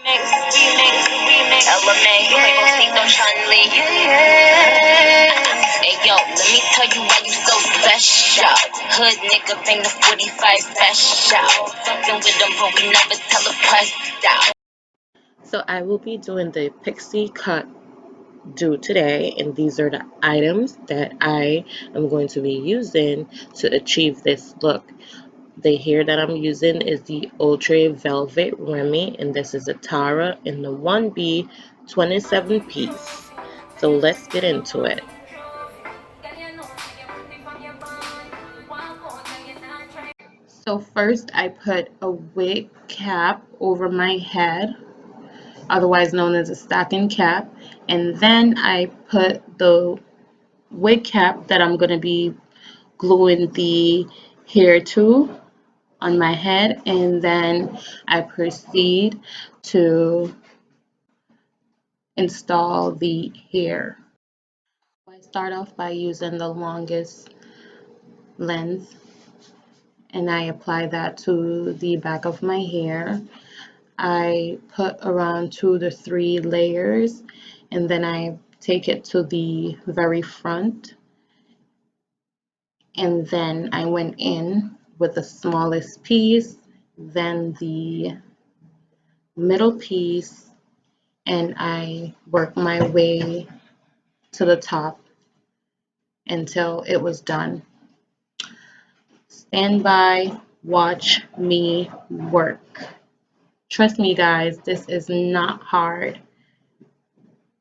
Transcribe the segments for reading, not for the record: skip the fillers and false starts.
LMA, Quavo Sneak, no Chun-Li. Hey yo, let me tell you why you so special. Hood nigga bring the 45 special. Fucking with them, but we never tell a press out. So I will be doing the Pixie cut do today, and these are the items that I am going to be using to achieve this look. The hair that I'm using is the Outre Remi, and this is a Tara in the 1B 27 piece. So let's get into it. So first I put a wig cap over my head, otherwise known as a stocking cap, and then I put the wig cap that I'm going to be gluing the hair to on my head, and then I proceed to install the hair. I start off by using the longest lens, and I apply that to the back of my hair. I put around 2 to 3 layers, and then I take it to the very front, and then I went in with the smallest piece, then the middle piece, and I worked my way to the top until it was done. Stand by, watch me work. Trust me guys, this is not hard.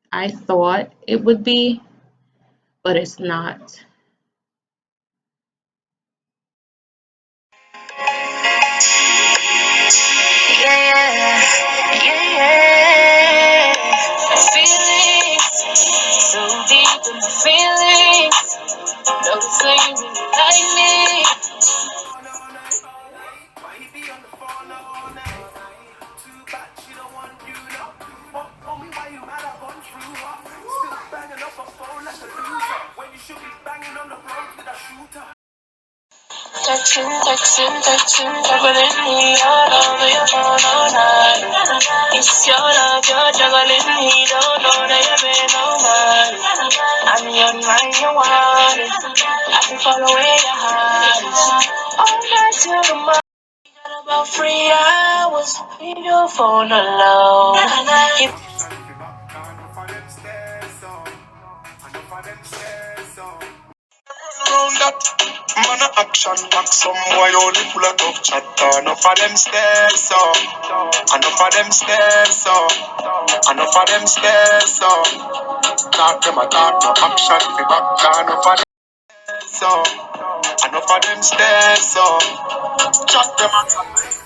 I thought it would be, but it's not. Feelings, so deep in my feelings. Noticing you really like me. Texting, juggling me all over your phone all night. It's your love, you're juggling me, don't know that you've been no man. I'm your mind, you want it. I can follow where your heart is. All night till the morning. Got about 3 hours, leave your phone alone. Round up, man a action pack. Some boy only full of tough chatter. Enough of them stairs so, enough of them stairs so, enough of them stairs so. Talk them a talk, no action fi back down. Enough of them so, enough of them stairs so. Chat them a chat.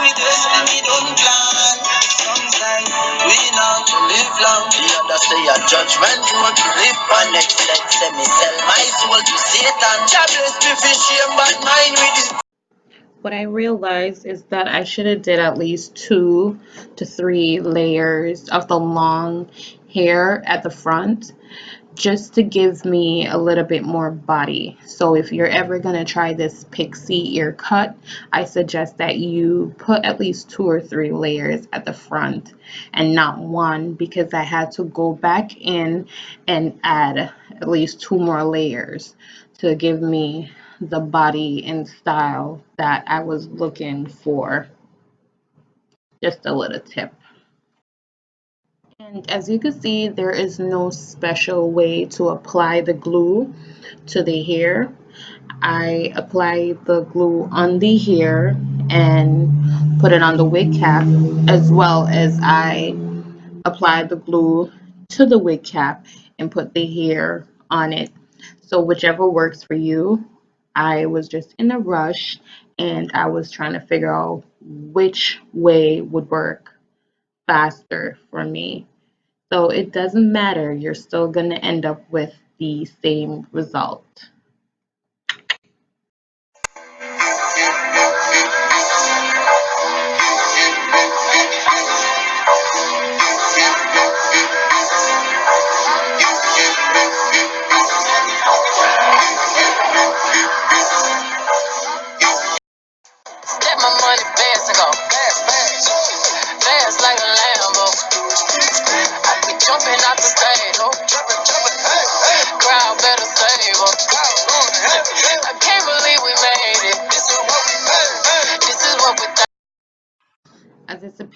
We destiny don't plan. Sometimes we not to live long. The other say a judgment road to live on. Next time say me sell my soul to Satan. Jah bless me for shame, but mine with it. What I realized is that I should have did at least 2 to 3 layers of the long hair at the front, just to give me a little bit more body. So if you're ever going to try this pixie ear cut, I suggest that you put at least 2 or 3 layers at the front and not 1, because I had to go back in and add at least 2 more layers to give me the body and style that I was looking for. Just a little tip. And as you can see, there is no special way to apply the glue to the hair. I apply the glue on the hair and put it on the wig cap, as well as I apply the glue to the wig cap and put the hair on it. So whichever works for you. I was just in a rush and I was trying to figure out which way would work faster for me. So it doesn't matter, you're still going to end up with the same result.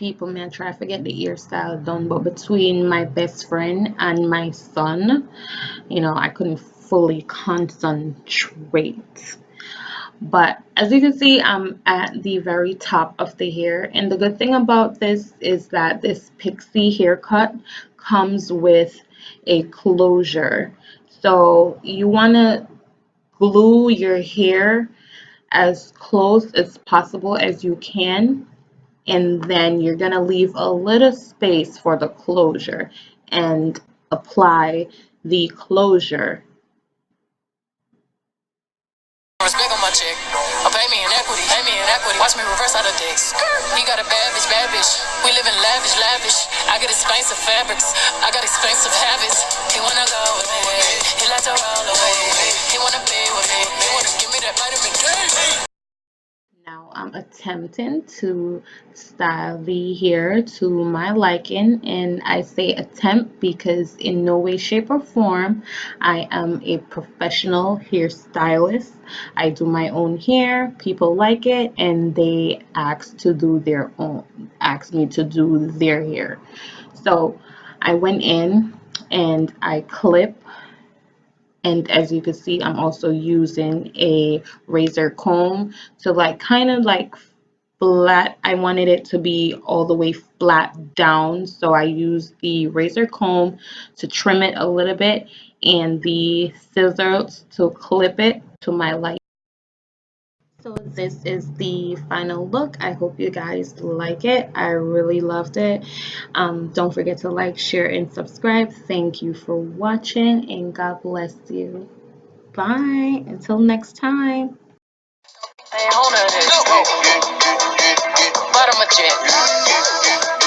people, man, try to get the hairstyle done, but between my best friend and my son, I couldn't fully concentrate. But as you can see, I'm at the very top of the hair, and the good thing about this is that this pixie haircut comes with a closure. So you want to glue your hair as close as possible as you can, and then you're going to leave a little space for the closure and apply the closure. Respect on my check. Pay me in equity. Pay me in equity. Watch me reverse out of dicks. He got a bad bitch, bad bitch. We live in lavish, lavish. I get expensive fabrics. I got expensive habits. He wanna go with me. He like to roll away. He wanna be with me. He wanna give me that vitamin D. Now I'm attempting to style the hair to my liking, and I say attempt because in no way, shape, or form I am a professional hairstylist. I do my own hair, people like it, and they ask me to do their hair. So I went in and I clip, and as you can see, I'm also using a razor comb to like kind of like flat. I wanted it to be all the way flat down, so I used the razor comb to trim it a little bit and the scissors to clip it to my liking. So this is the final look. I hope you guys like it. I really loved it. Don't forget to like, share, and subscribe. Thank you for watching, and God bless you. Bye. Until next time. Hey, hold on. Bottom of jet.